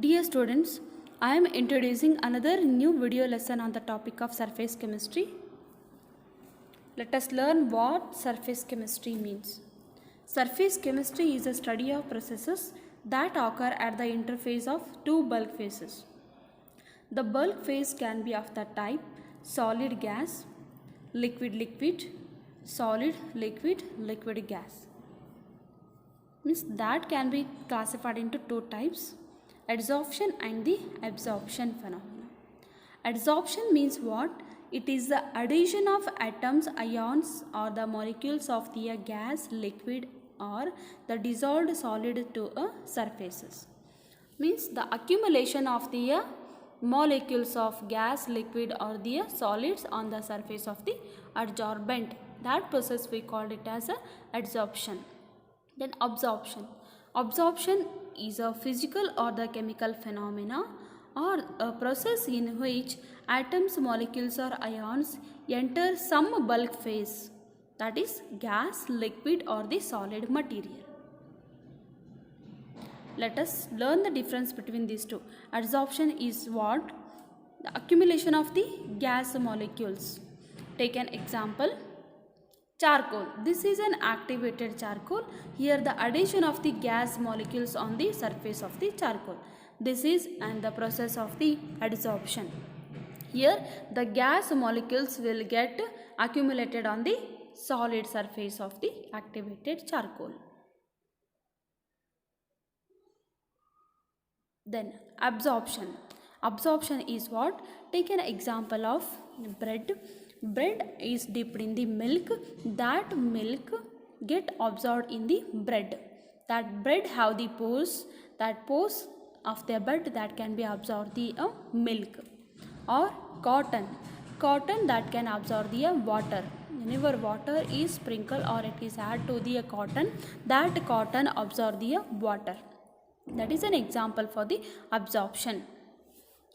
Dear students, I am introducing another new video lesson on the topic of surface chemistry. Let us learn what surface chemistry means. Surface chemistry is a study of processes that occur at the interface of two bulk phases. The bulk phase can be of the type solid gas, liquid liquid, solid liquid, liquid gas. Means that can be classified into two types, adsorption and the absorption phenomena. Adsorption means what? It is the addition of atoms, ions or the molecules of the gas, liquid or the dissolved solid to a surfaces. Means the accumulation of the molecules of gas, liquid or the solids on the surface of the adsorbent. That process we called it as a adsorption. Then absorption. Absorption is a physical or the chemical phenomena or a process in which atoms, molecules or ions enter some bulk phase, that is gas, liquid or the solid material. Let us learn the difference between these two. Adsorption is what? The accumulation of the gas molecules. Take an example. Charcoal. This is an activated charcoal. Here the addition of the gas molecules on the surface of the charcoal. This is the process of the adsorption. Here the gas molecules will get accumulated on the solid surface of the activated charcoal. Then absorption. Absorption is what? Take an example of bread. Bread is dipped in the milk. That milk get absorbed in the bread. That bread have the pores. That pores of the bread that can be absorbed the milk. Or cotton. Cotton that can absorb the water. Whenever water is sprinkled or it is added to the cotton, that cotton absorb the water. That is an example for the absorption.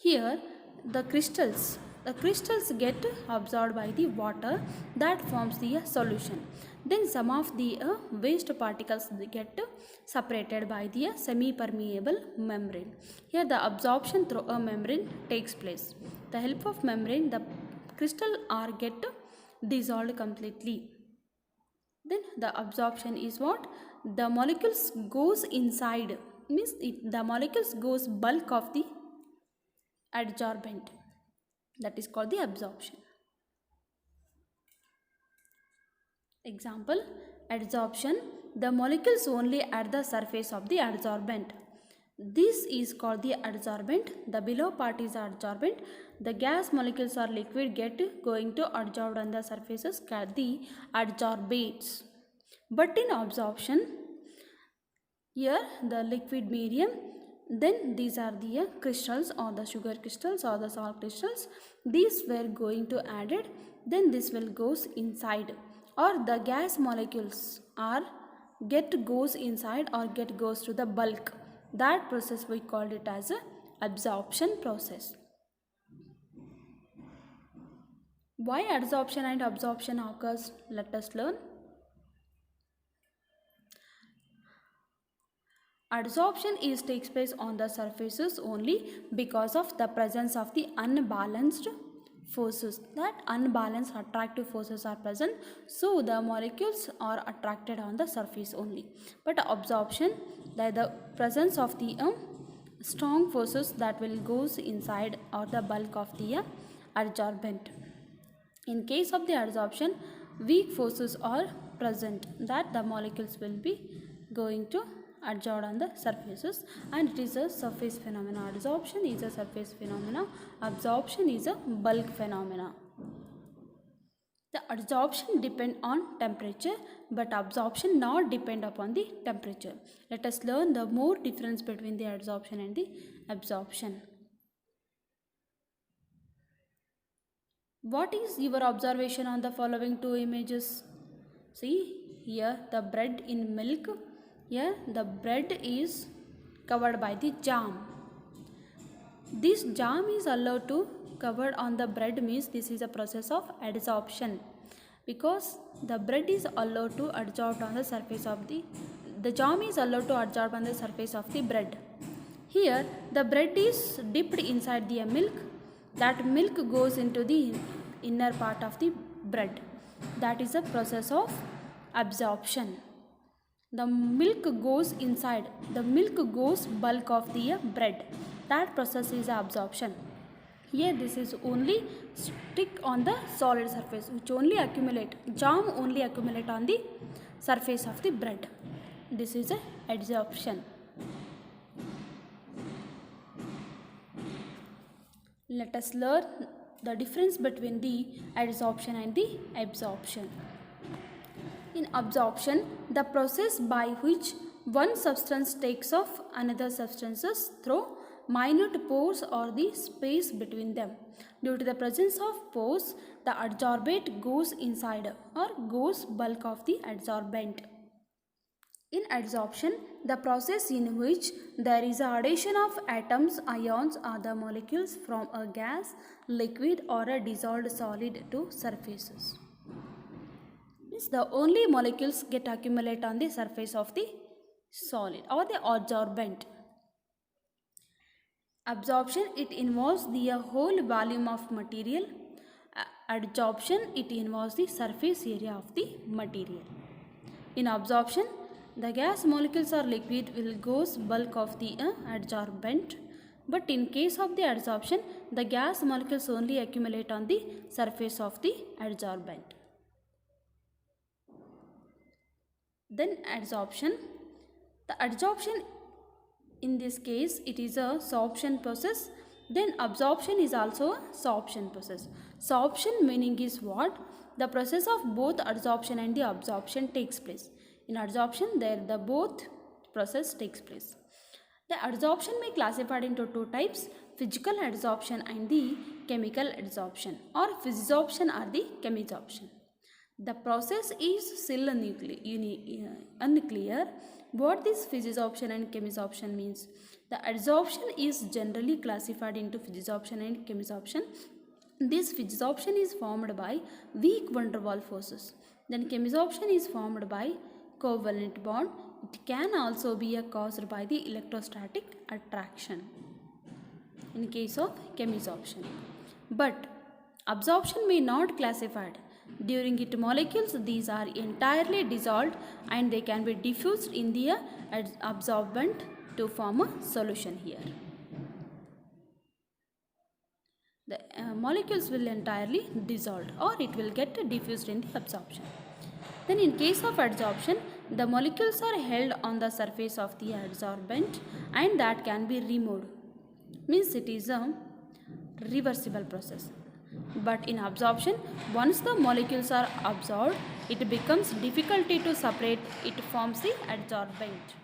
Here the crystals get absorbed by the water that forms the solution. Then some of the waste particles get separated by the semi-permeable membrane. Here the absorption through a membrane takes place. With the help of membrane, the crystal are get dissolved completely. Then the absorption is what? The molecules goes inside. Means the molecules goes bulk of the adsorbent. That is called the absorption. Example, adsorption. The molecules only at the surface of the adsorbent. This is called the adsorbent. The below part is adsorbent. The gas molecules or liquid get going to adsorb on the surfaces called the adsorbates. But in absorption, here the liquid medium, then these are the crystals or the sugar crystals or the salt crystals. These were going to added, then this will goes inside, or the gas molecules are goes inside or goes to the bulk. That process we called it as a absorption process. Why adsorption and absorption occurs? Let us learn. Adsorption takes place on the surfaces only because of the presence of the unbalanced forces. That unbalanced attractive forces are present, so the molecules are attracted on the surface only. But absorption, the presence of the strong forces that will goes inside or the bulk of the adsorbent. In case of the adsorption, weak forces are present, that the molecules will be going to adsorb on the surfaces, and it is a surface phenomena. Adsorption is a surface phenomena. Absorption is a bulk phenomena. The adsorption depend on temperature, but absorption not depend upon the temperature. Let us learn the more difference between the adsorption and the absorption. What is your observation on the following two images? See, here the bread in milk. Here the bread is covered by the jam. This jam is allowed to covered on the bread, means this is a process of adsorption, because the bread is allowed to adsorb on the surface of the jam is allowed to adsorb on the surface of the bread. Here the bread is dipped inside the milk. That milk goes into the inner part of the bread. That is the process of absorption. The milk goes inside. The milk goes bulk of the bread. That process is absorption. Here this is only stick on the solid surface, which only accumulate, jam only accumulate on the surface of the bread. This is a adsorption. Let us learn the difference between the adsorption and the absorption. In absorption, the process by which one substance takes off another substances through minute pores or the space between them. Due to the presence of pores, the adsorbate goes inside or goes bulk of the adsorbent. In adsorption, the process in which there is a addition of atoms, ions or the molecules from a gas, liquid or a dissolved solid to surfaces. Means the only molecules get accumulate on the surface of the solid or the adsorbent. Absorption, it involves the whole volume of material. Adsorption, it involves the surface area of the material. In absorption, the gas molecules or liquid will goes bulk of the adsorbent, but in case of the adsorption, the gas molecules only accumulate on the surface of the adsorbent. Then adsorption. The adsorption, in this case, it is a sorption process. Then absorption is also a sorption process. Sorption meaning is what? The process of both adsorption and the absorption takes place. In adsorption, there the both process takes place. The adsorption may be classified into two types: physical adsorption and the chemical adsorption, or physisorption or the chemisorption. The process is still unclear what this physisorption and chemisorption means. The adsorption is generally classified into physisorption and chemisorption. This physisorption is formed by weak van der Waals forces. Then chemisorption is formed by covalent bond. It can also be caused by the electrostatic attraction in case of chemisorption. But absorption may not classified. During it molecules, these are entirely dissolved and they can be diffused in the absorbent to form a solution here. The molecules will entirely dissolved or it will get diffused in the absorption. Then in case of adsorption, the molecules are held on the surface of the adsorbent and that can be removed. Means it is a reversible process. But in absorption, once the molecules are absorbed, it becomes difficult to separate. It forms the adsorbent.